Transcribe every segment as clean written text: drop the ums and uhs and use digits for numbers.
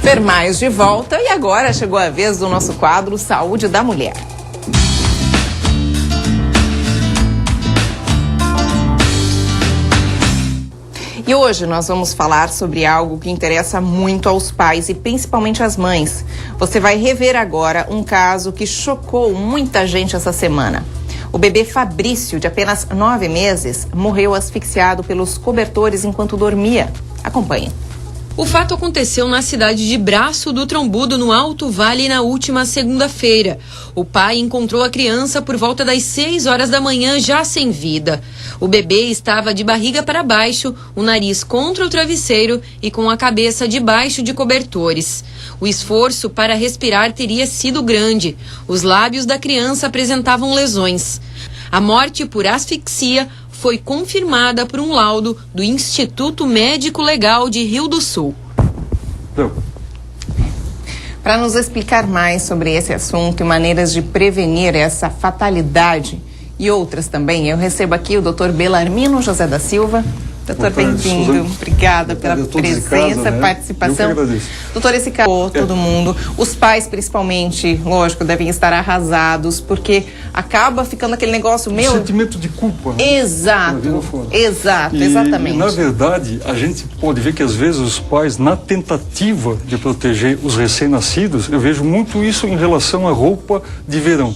Super Mais de volta e agora chegou a vez do nosso quadro Saúde da Mulher. E hoje nós vamos falar sobre algo que interessa muito aos pais e principalmente às mães. Você vai rever agora um caso que chocou muita gente essa semana. O bebê Fabrício, de apenas 9 meses, morreu asfixiado pelos cobertores enquanto dormia. Acompanhe. O fato aconteceu na cidade de Braço do Trombudo, no Alto Vale, na última segunda-feira. O pai encontrou a criança por volta das 6 horas da manhã, já sem vida. O bebê estava de barriga para baixo, o nariz contra o travesseiro e com a cabeça debaixo de cobertores. O esforço para respirar teria sido grande. Os lábios da criança apresentavam lesões. A morte por asfixia foi confirmada por um laudo do Instituto Médico Legal de Rio do Sul. Para nos explicar mais sobre esse assunto e maneiras de prevenir essa fatalidade e outras também, eu recebo aqui o Dr. Belarmino José da Silva. Doutor, bem-vindo. Obrigada pela presença, participação. Doutor, esse caso, todo mundo, os pais principalmente, lógico, devem estar arrasados, porque acaba ficando aquele negócio meio... sentimento de culpa. Né? Exato, exatamente. E, na verdade, a gente pode ver que às vezes os pais, na tentativa de proteger os recém-nascidos, eu vejo muito isso em relação à roupa de verão.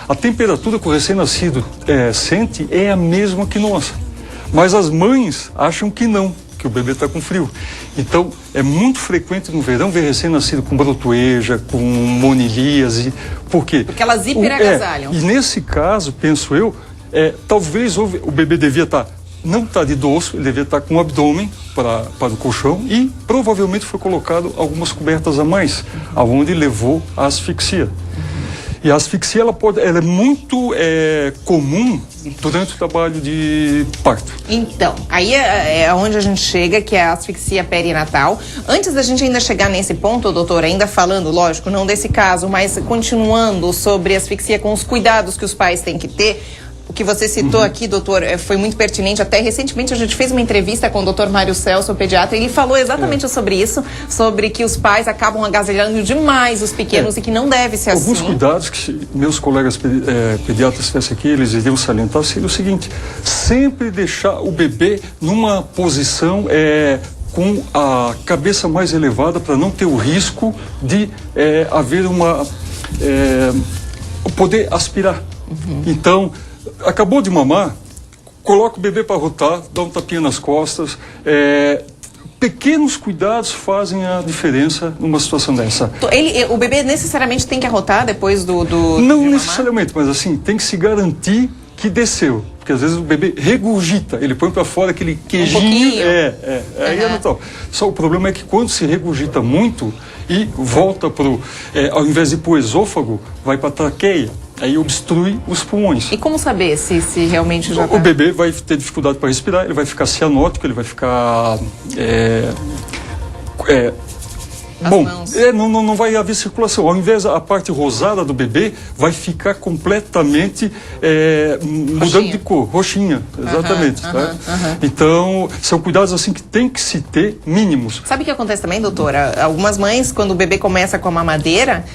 A temperatura que o recém-nascido sente é a mesma que nossa. Mas as mães acham que não, que o bebê está com frio. Então, é muito frequente no verão ver recém-nascido com brotoeja, com monilíase. Por quê? Porque elas hiperagasalham. E nesse caso, penso eu, talvez o bebê devia não estar de dorso, ele devia estar com o abdômen para o colchão e provavelmente foi colocado algumas cobertas a mais, aonde levou a asfixia. E a asfixia ela é muito comum durante o trabalho de parto. Então, aí é onde a gente chega, que é a asfixia perinatal. Antes da gente ainda chegar nesse ponto, doutor, ainda falando, lógico, não desse caso, mas continuando sobre asfixia com os cuidados que os pais têm que ter. O que você citou aqui, doutor, foi muito pertinente. Até recentemente a gente fez uma entrevista com o doutor Mário Celso, o pediatra, e ele falou exatamente sobre isso, sobre que os pais acabam agasalhando demais os pequenos e que não deve ser assim. Alguns cuidados que meus colegas pediatras estivessem aqui, eles iriam salientar, seria o seguinte: sempre deixar o bebê numa posição com a cabeça mais elevada para não ter o risco de haver poder aspirar. Então, acabou de mamar, coloca o bebê para rotar, dá um tapinha nas costas. Pequenos cuidados fazem a diferença numa situação dessa. O bebê necessariamente tem que arrotar depois do Não necessariamente, mas assim, tem que se garantir que desceu. Porque às vezes o bebê regurgita, ele põe para fora aquele queijinho. Aí é natural. Só o problema é que quando se regurgita muito e volta ao invés de ir para o esôfago, vai para a traqueia. Aí obstrui os pulmões. E como saber se realmente já O bebê vai ter dificuldade para respirar, ele vai ficar cianótico, ele vai ficar... não vai haver circulação. Ao invés a parte rosada do bebê vai ficar completamente mudando de cor, roxinha, exatamente. Então, são cuidados assim que tem que se ter mínimos. Sabe o que acontece também, doutora? Algumas mães, quando o bebê começa com a mamadeira,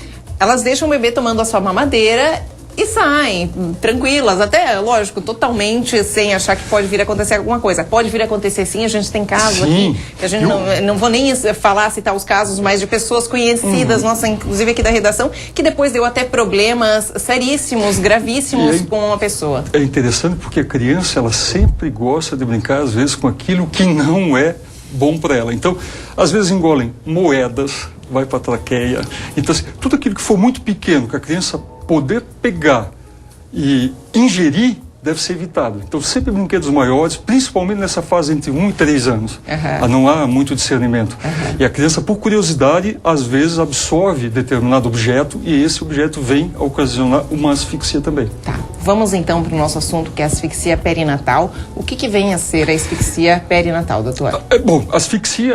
elas deixam o bebê tomando a sua mamadeira e saem tranquilas, até, lógico, totalmente sem achar que pode vir a acontecer alguma coisa. Pode vir a acontecer sim, a gente tem casos aqui, que a gente não vou nem citar os casos, mas de pessoas conhecidas, nossa, inclusive aqui da redação, que depois deu até problemas seríssimos, gravíssimos com uma pessoa. É interessante porque a criança, ela sempre gosta de brincar, às vezes, com aquilo que não é bom para ela. Então, às vezes engolem moedas, vai para a traqueia. Então, assim, tudo aquilo que for muito pequeno, que a criança poder pegar e ingerir, deve ser evitado. Então, sempre brinquedos maiores, principalmente nessa fase entre 1 e 3 anos. Não há muito discernimento. E a criança, por curiosidade, às vezes absorve determinado objeto e esse objeto vem a ocasionar uma asfixia também. Tá. Vamos então para o nosso assunto, que é a asfixia perinatal. O que vem a ser a asfixia perinatal, doutor? Bom, asfixia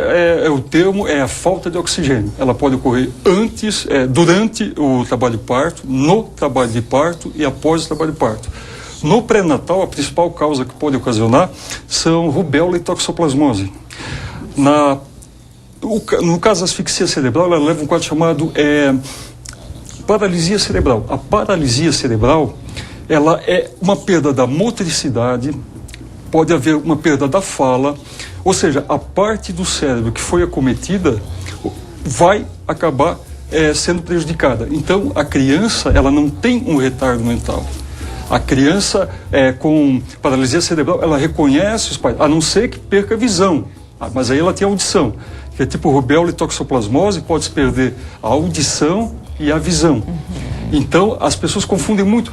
o termo, é a falta de oxigênio. Ela pode ocorrer antes, durante o trabalho de parto, no trabalho de parto e após o trabalho de parto. No pré-natal, a principal causa que pode ocasionar são rubéola e toxoplasmose. no caso da asfixia cerebral, ela leva um quadro chamado paralisia cerebral. A paralisia cerebral, ela é uma perda da motricidade, pode haver uma perda da fala, ou seja, a parte do cérebro que foi acometida vai acabar sendo prejudicada. Então, a criança, ela não tem um retardo mental. A criança com paralisia cerebral, ela reconhece os pais, a não ser que perca a visão, mas aí ela tem audição, que é tipo rubéola e toxoplasmose, pode se perder a audição e a visão. Então, as pessoas confundem muito.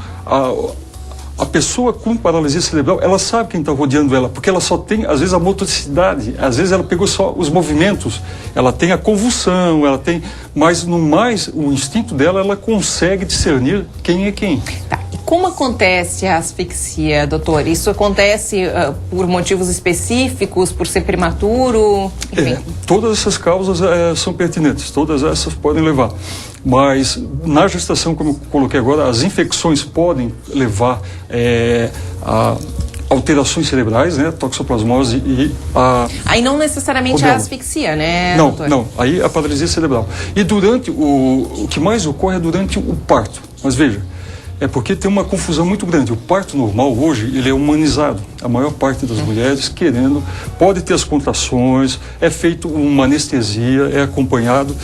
A pessoa com paralisia cerebral, ela sabe quem está rodeando ela, porque ela só tem, às vezes, a motricidade, às vezes ela pegou só os movimentos, ela tem a convulsão, ela tem, mas no mais, o instinto dela, ela consegue discernir quem é quem. Tá. E como acontece a asfixia, doutor? Isso acontece por motivos específicos, por ser prematuro? Enfim. Todas essas causas são pertinentes, todas essas podem levar. Mas na gestação, como eu coloquei agora, as infecções podem levar a alterações cerebrais, né, toxoplasmose e a... Aí não necessariamente a asfixia, né, não, doutor? Não, aí a paralisia cerebral. E durante o que mais ocorre é durante o parto. Mas veja, é porque tem uma confusão muito grande. O parto normal hoje, ele é humanizado. A maior parte das mulheres pode ter as contrações, é feito uma anestesia, é acompanhado.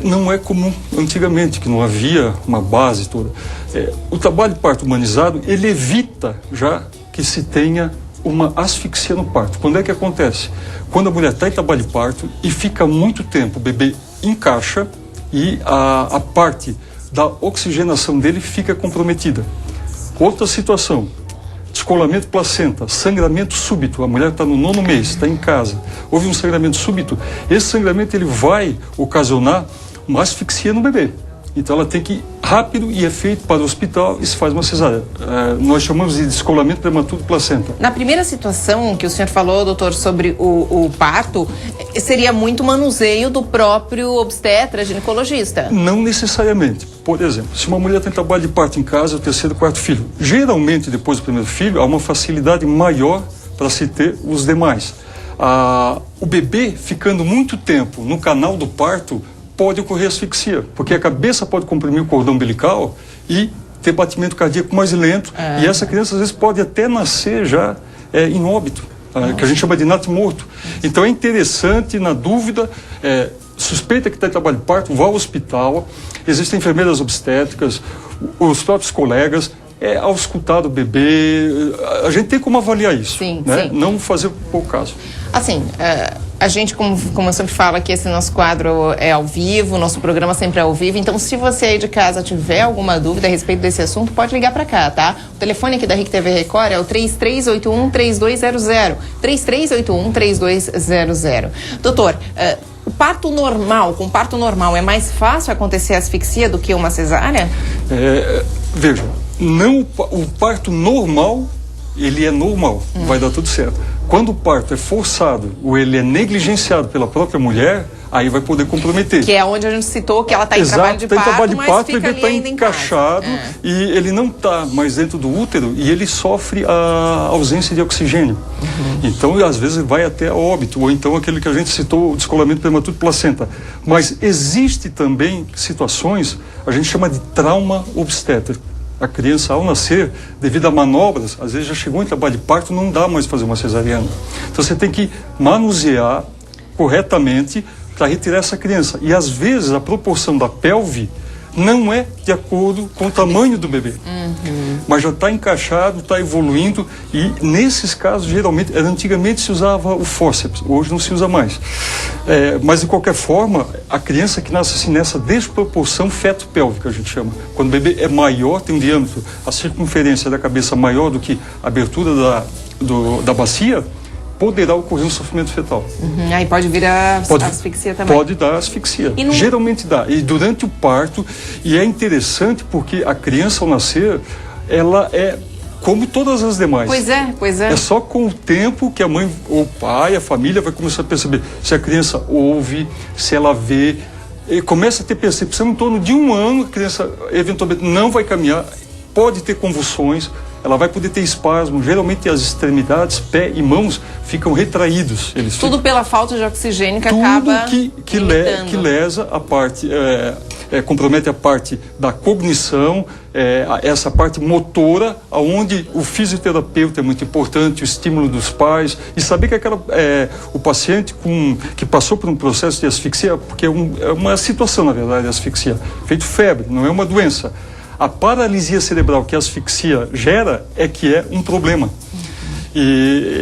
Não é como antigamente, que não havia uma base toda. O trabalho de parto humanizado, ele evita já que se tenha uma asfixia no parto. Quando é que acontece? Quando a mulher está em trabalho de parto e fica muito tempo, o bebê encaixa e a parte da oxigenação dele fica comprometida. Outra situação, descolamento placenta, sangramento súbito, a mulher está no 9º mês, está em casa, houve um sangramento súbito, esse sangramento ele vai ocasionar uma asfixia no bebê. Então ela tem que ir rápido e é feito para o hospital e se faz uma cesárea. Nós chamamos de descolamento prematuro de placenta. Na primeira situação que o senhor falou, doutor, sobre o parto, seria muito manuseio do próprio obstetra, ginecologista? Não necessariamente. Por exemplo, se uma mulher tem trabalho de parto em casa, é o 3º, 4º filho. Geralmente, depois do primeiro filho, há uma facilidade maior para se ter os demais. O bebê ficando muito tempo no canal do parto, pode ocorrer asfixia, porque a cabeça pode comprimir o cordão umbilical e ter batimento cardíaco mais lento, e essa criança às vezes pode até nascer já em óbito, que a gente chama de natimorto. Então é interessante, na dúvida, suspeita que está em trabalho de parto, vá ao hospital, existem enfermeiras obstétricas, os próprios colegas, auscultar do bebê, a gente tem como avaliar isso, sim, né? Sim. Não fazer pouco caso. Assim, a gente, como eu sempre falo aqui, esse nosso quadro é ao vivo, nosso programa sempre é ao vivo, então se você aí de casa tiver alguma dúvida a respeito desse assunto, pode ligar para cá, tá? O telefone aqui da RIC TV Record é o 3381-3200, 3381-3200. Doutor, o parto normal, com parto normal, é mais fácil acontecer asfixia do que uma cesárea? Veja, o parto normal, ele é normal, vai dar tudo certo. Quando o parto é forçado ou ele é negligenciado pela própria mulher, aí vai poder comprometer. Que é onde a gente citou que ela está em trabalho de parto, mas fica ali está ainda encaixado e ele não está mais dentro do útero e ele sofre a ausência de oxigênio. Então, às vezes, vai até a óbito, ou então aquele que a gente citou, o descolamento prematuro de placenta. Mas existe também situações, a gente chama de trauma obstétrico. A criança, ao nascer, devido a manobras, às vezes já chegou em trabalho de parto, não dá mais fazer uma cesariana. Então você tem que manusear corretamente para retirar essa criança. E às vezes a proporção da pelve não é de acordo com o tamanho do bebê. Mas já está encaixado, está evoluindo e nesses casos, geralmente, antigamente se usava o fórceps, hoje não se usa mais. Mas de qualquer forma, a criança que nasce assim nessa desproporção feto-pélvica, a gente chama. Quando o bebê é maior, tem um diâmetro, a circunferência da cabeça maior do que a abertura da bacia, poderá ocorrer um sofrimento fetal. Aí pode vir a asfixia também. Pode dar asfixia. Geralmente dá. E durante o parto, e é interessante porque a criança ao nascer, ela é como todas as demais. Pois é. É só com o tempo que a mãe, ou o pai, a família vai começar a perceber se a criança ouve, se ela vê, e começa a ter percepção em torno de 1 ano, a criança eventualmente não vai caminhar, pode ter convulsões. ela vai poder ter espasmo. Geralmente as extremidades, pé e mãos, ficam retraídos. Tudo pela falta de oxigênio que tudo acaba que lesa a parte, compromete a parte da cognição, essa parte motora, onde o fisioterapeuta é muito importante, o estímulo dos pais, e saber que o paciente que passou por um processo de asfixia, porque é uma situação, na verdade, asfixia, feito febre, não é uma doença. A paralisia cerebral que a asfixia gera que é um problema. E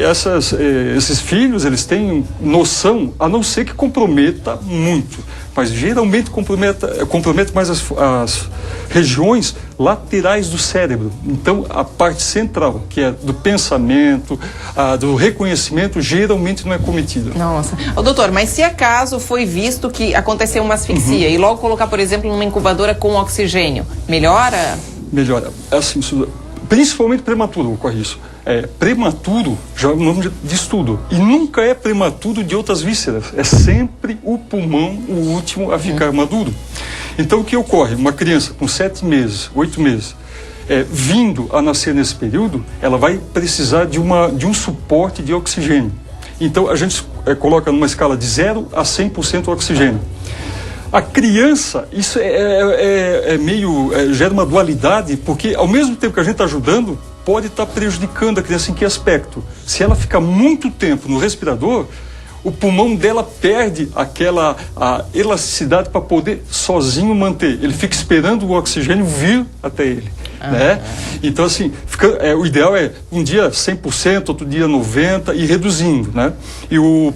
esses filhos, eles têm noção, a não ser que comprometa muito, mas geralmente compromete mais as regiões laterais do cérebro. Então, a parte central, que é do pensamento, do reconhecimento, geralmente não é cometida. Nossa. Doutor, mas se acaso foi visto que aconteceu uma asfixia e logo colocar, por exemplo, numa incubadora com oxigênio, melhora? Melhora. Assim, principalmente prematuro ocorre isso. Prematuro já é o nome diz tudo. E nunca é prematuro de outras vísceras. É sempre o pulmão o último a ficar maduro. Então o que ocorre? Uma criança com 7 meses, 8 meses, vindo a nascer nesse período, ela vai precisar de um suporte de oxigênio. Então a gente coloca numa escala de 0 a 100% oxigênio. A criança, isso gera uma dualidade, porque ao mesmo tempo que a gente está ajudando, pode estar prejudicando a criança. Em que aspecto? Se ela ficar muito tempo no respirador, o pulmão dela perde a elasticidade para poder sozinho manter. Ele fica esperando o oxigênio vir até ele. Né? Então, assim, o ideal é um dia 100%, outro dia 90% e reduzindo. Né? E o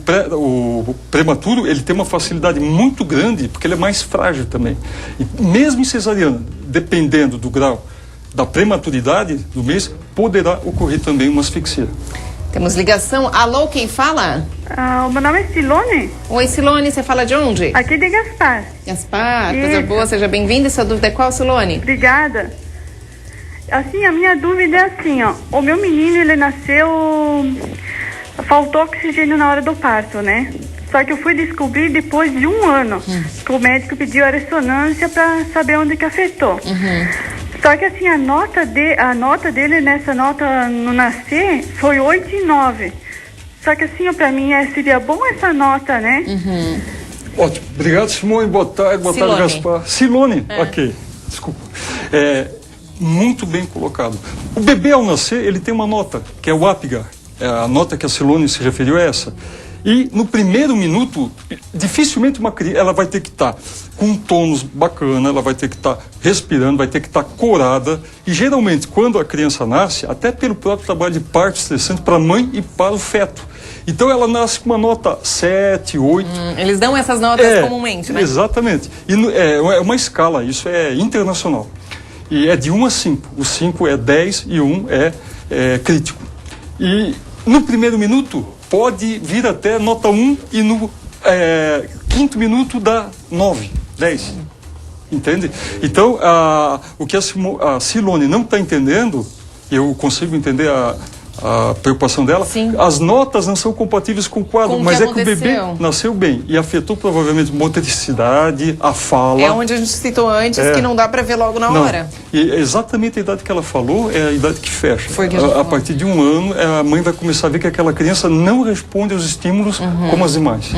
prematuro, ele tem uma facilidade muito grande, porque ele é mais frágil também. E mesmo em cesariana, dependendo do grau da prematuridade do mês, poderá ocorrer também uma asfixia. Temos ligação. Alô, quem fala? O meu nome é Silone. Oi, Silone, você fala de onde? Aqui de Gaspar. Gaspar, coisa boa, seja bem-vinda. E sua dúvida é qual, Silone? Obrigada. Assim, a minha dúvida é assim, ó. O meu menino, ele nasceu... Faltou oxigênio na hora do parto, né? Só que eu fui descobrir depois de 1 ano. Que o médico pediu a ressonância para saber onde que afetou. Só que assim, a nota dele nessa nota no nascer foi 8,9. Só que assim, para mim seria bom essa nota, né? Ótimo. Obrigado, Simone. Boa tarde, Gaspar. Silone, ok. Desculpa. Muito bem colocado. O bebê, ao nascer, ele tem uma nota, que é o Apgar. A nota que a Silone se referiu é essa. E no primeiro minuto, dificilmente uma criança, ela vai ter que estar com um tônus bacana, ela vai ter que estar respirando, vai ter que estar corada. E geralmente, quando a criança nasce, até pelo próprio trabalho de parto estressante para a mãe e para o feto. Então ela nasce com uma nota 7, 8. Eles dão essas notas comumente, né? Exatamente. E é uma escala, isso é internacional. E é de 1 a 5. O 5 é 10 e 1 é crítico. E no primeiro minuto, pode vir até nota 1 e no 5º minuto dá 9, 10. Entende? Então, o que a Silone não está entendendo, eu consigo entender a preocupação dela. Sim. As notas não são compatíveis com o quadro, mas é que o bebê nasceu bem e afetou provavelmente motricidade, a fala. É onde a gente citou antes, que não dá para ver logo na hora. E exatamente a idade que ela falou é a idade que fecha. Foi que a partir de 1 ano, a mãe vai começar a ver que aquela criança não responde aos estímulos como as demais.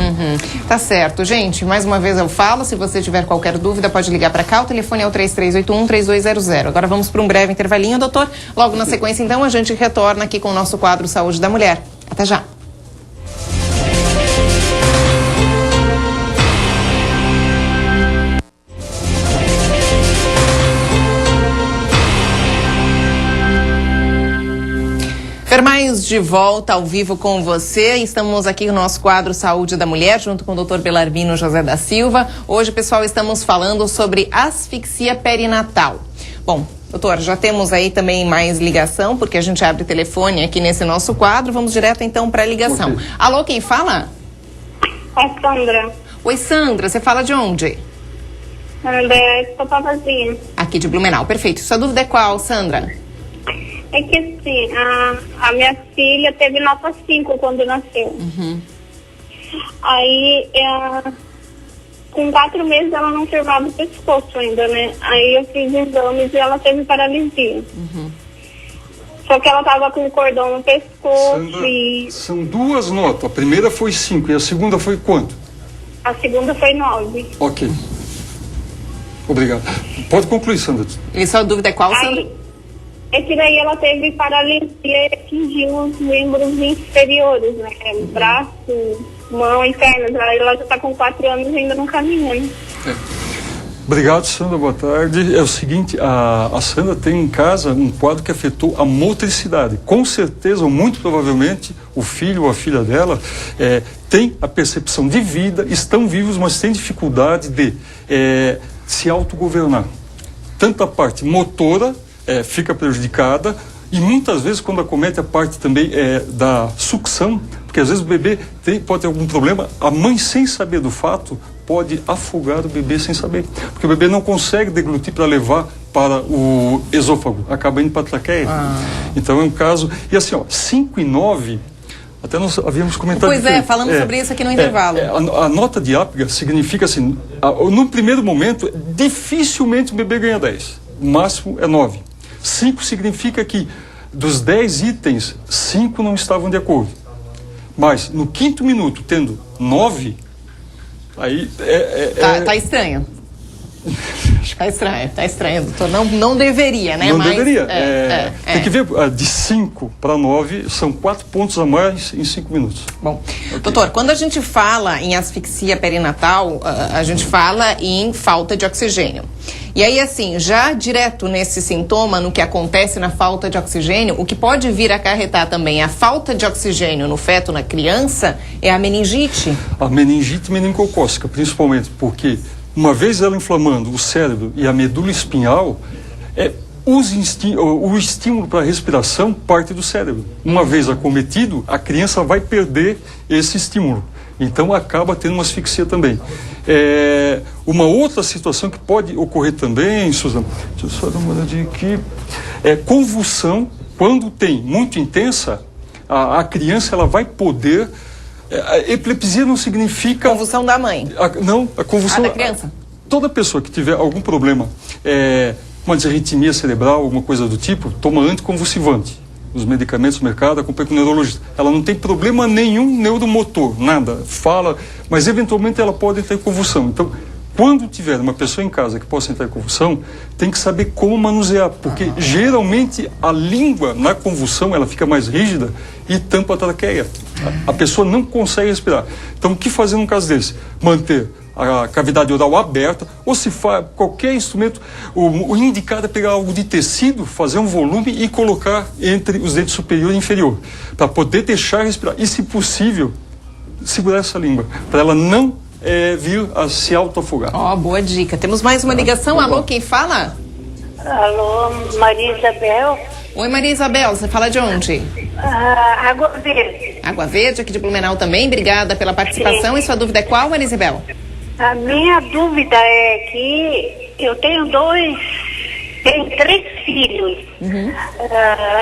Tá certo, gente. Mais uma vez eu falo, se você tiver qualquer dúvida, pode ligar para cá. O telefone é o 3381-3200. Agora vamos para um breve intervalinho, doutor. Logo na sequência, então, a gente retorna aqui com o nosso quadro Saúde da Mulher. Até já. Fermais de volta ao vivo com você. Estamos aqui no nosso quadro Saúde da Mulher, junto com o Dr. Belarmino José da Silva. Hoje, pessoal, estamos falando sobre asfixia perinatal. Bom, doutor, já temos aí também mais ligação, porque a gente abre telefone aqui nesse nosso quadro. Vamos direto então para a ligação. Okay. Alô, quem fala? É Sandra. Oi, Sandra, você fala de onde? Da Papavazinha. Aqui de Blumenau, perfeito. Sua dúvida é qual, Sandra? É que assim, a minha filha teve nota 5 quando nasceu. Aí, com 4 meses ela não firmava o pescoço ainda, né? Aí eu fiz exames e ela teve paralisia. Só que ela tava com o cordão no pescoço. Sandra, e são 2 notas. A primeira foi 5 e a segunda foi quanto? a segunda foi 9. Ok. Obrigado. Pode concluir, Sandra. E sua dúvida é qual, Sandra? Aí, é que daí ela teve paralisia e atingiu os membros inferiores, né? Braço, mão e pernas. Ela já tá com 4 anos e ainda não caminha, né? Obrigado, Sandra. Boa tarde. É o seguinte, a Sandra tem em casa um quadro que afetou a motricidade. Com certeza, ou muito provavelmente, o filho ou a filha dela tem a percepção de vida, estão vivos, mas tem dificuldade de se autogovernar. Tanto a parte motora fica prejudicada e muitas vezes quando acomete a parte também da sucção, porque às vezes o bebê pode ter algum problema, a mãe sem saber do fato pode afogar o bebê sem saber, porque o bebê não consegue deglutir para levar para o esôfago, acaba indo para a traqueia. Então é um caso, e assim, 5 e 9, até nós havíamos comentado. Pois falamos sobre isso aqui no intervalo. A nota de Apgar significa assim, no primeiro momento, dificilmente o bebê ganha 10, o máximo é 9. 5 significa que dos 10 itens, 5 não estavam de acordo. Mas no 5º minuto, tendo 9, aí Tá estranho. Tá estranho, doutor. Não deveria, né? Não deveria. Tem que ver, de 5 para 9, são 4 pontos a mais em 5 minutos. Bom, doutor, quando a gente fala em asfixia perinatal, a gente fala em falta de oxigênio. E aí, assim, já direto nesse sintoma, no que acontece na falta de oxigênio, o que pode vir a acarretar também a falta de oxigênio no feto, na criança, é a meningite. A meningite meningocócica, principalmente, porque uma vez ela inflamando o cérebro e a medula espinhal, o estímulo para a respiração parte do cérebro. Uma vez acometido, a criança vai perder esse estímulo. Então acaba tendo uma asfixia também. Uma outra situação que pode ocorrer também, Suzana, deixa eu só dar uma olhadinha aqui, convulsão. Quando tem muito intensa, a criança ela vai poder... epilepsia não significa... Convulsão da mãe. A convulsão... da criança. Toda pessoa que tiver algum problema, uma desarritmia cerebral, alguma coisa do tipo, toma anticonvulsivante. Os medicamentos do mercado, acompanha com o neurologista. Ela não tem problema nenhum neuromotor, nada. Fala, mas eventualmente ela pode entrar em convulsão. Então, quando tiver uma pessoa em casa que possa entrar em convulsão, tem que saber como manusear, porque geralmente a língua na convulsão ela fica mais rígida e tampa a traqueia. A pessoa não consegue respirar. Então, o que fazer num caso desse? Manter a cavidade oral aberta, ou se faz qualquer instrumento, o indicado é pegar algo de tecido, fazer um volume e colocar entre os dentes superior e inferior, para poder deixar respirar. E, se possível, segurar essa língua, para ela não vir a se autoafogar. Boa dica. Temos mais uma ligação. Alô, quem fala? Alô, Maria Isabel. Oi, Maria Isabel, você fala de onde? Água Verde. Água Verde, aqui de Blumenau também. Obrigada pela participação. Sim. E sua dúvida é qual, Maria Isabel? A minha dúvida é que eu tenho 3 filhos.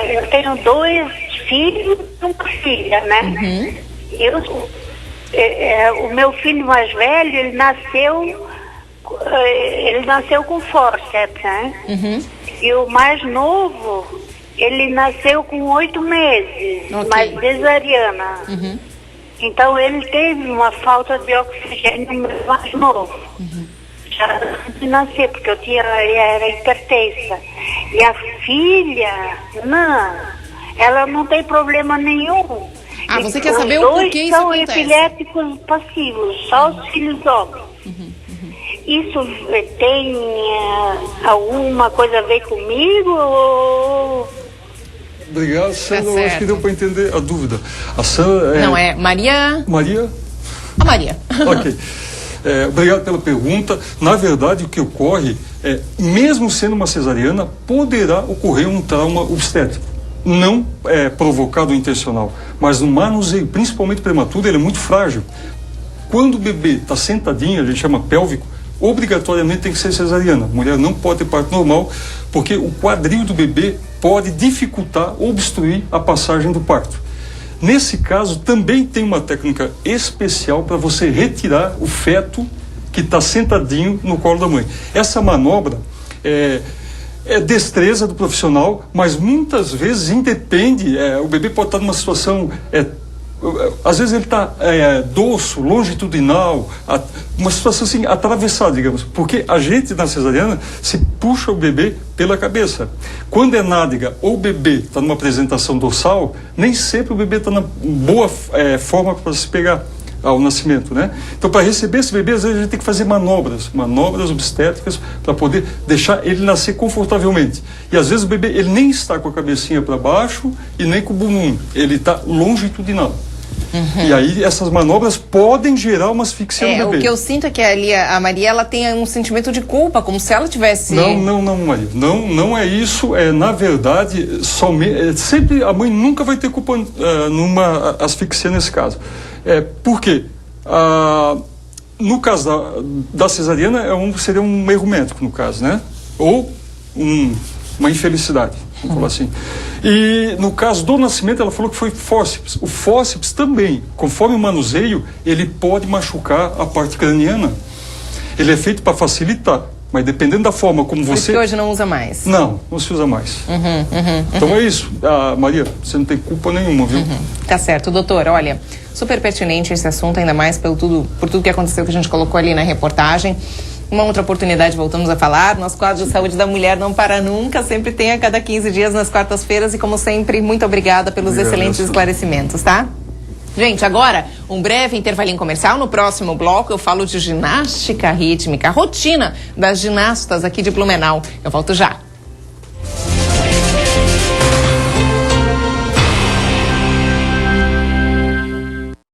Eu tenho 2 filhos e uma filha, né? O meu filho mais velho, ele nasceu com fórceps, né? E o mais novo, ele nasceu com 8 meses, mas cesariana. Então ele teve uma falta de oxigênio mais novo. Já antes de nascer, porque era hipertensa. E a filha, ela não tem problema nenhum. Você quer saber o porquê isso acontece? São epiléticos passivos, só os filhos homens. Isso tem alguma coisa a ver comigo ou... Obrigado, Sandra. Eu acho que deu para entender a dúvida. A Sandra Não, é Maria... Maria? A Maria. Ok. Obrigado pela pergunta. Na verdade, o que ocorre mesmo sendo uma cesariana, poderá ocorrer um trauma obstétrico. Não provocado ou intencional, mas no manuseio, principalmente prematuro, ele é muito frágil. Quando o bebê está sentadinho, a gente chama pélvico, obrigatoriamente tem que ser cesariana. A mulher não pode ter parto normal, porque o quadril do bebê pode dificultar, obstruir a passagem do parto. Nesse caso, também tem uma técnica especial para você retirar o feto que está sentadinho no colo da mãe. Essa manobra é destreza do profissional, mas muitas vezes independe, o bebê pode estar numa situação, às vezes ele está dorso, longitudinal, uma situação assim, atravessada, digamos, porque a gente na cesariana se puxa o bebê pela cabeça. Quando é nádega ou o bebê está numa apresentação dorsal, nem sempre o bebê está na boa forma para se pegar ao nascimento, né? Então, para receber esse bebê, às vezes a gente tem que fazer manobras obstétricas para poder deixar ele nascer confortavelmente. E às vezes o bebê, ele nem está com a cabecinha para baixo e nem com o bumbum, ele está longitudinal. E aí essas manobras podem gerar uma asfixia no bebê. O que eu sinto é que ali a Maria, ela tem um sentimento de culpa, como se ela tivesse... Não, Maria. Não é isso. Na verdade, sempre a mãe nunca vai ter culpa numa asfixia nesse caso. Por quê? No caso da cesariana, seria um erro médico, no caso, né? Ou uma infelicidade, vamos falar assim. E no caso do nascimento, ela falou que foi fórceps. O fórceps também, conforme o manuseio, ele pode machucar a parte craniana. Ele é feito para facilitar, mas dependendo da forma como Por isso você... que hoje não usa mais. Não se usa mais. Então é isso. Maria, você não tem culpa nenhuma, viu? Tá certo, doutor. Olha, super pertinente esse assunto, ainda mais por tudo que aconteceu, que a gente colocou ali na reportagem. Uma outra oportunidade, voltamos a falar. Nosso quadro de saúde da mulher não para nunca, sempre tem a cada 15 dias nas quartas-feiras e, como sempre, muito obrigada pelos excelentes esclarecimentos, tá? Gente, agora, um breve intervalinho comercial. No próximo bloco eu falo de ginástica rítmica, rotina das ginastas aqui de Blumenau. Eu volto já.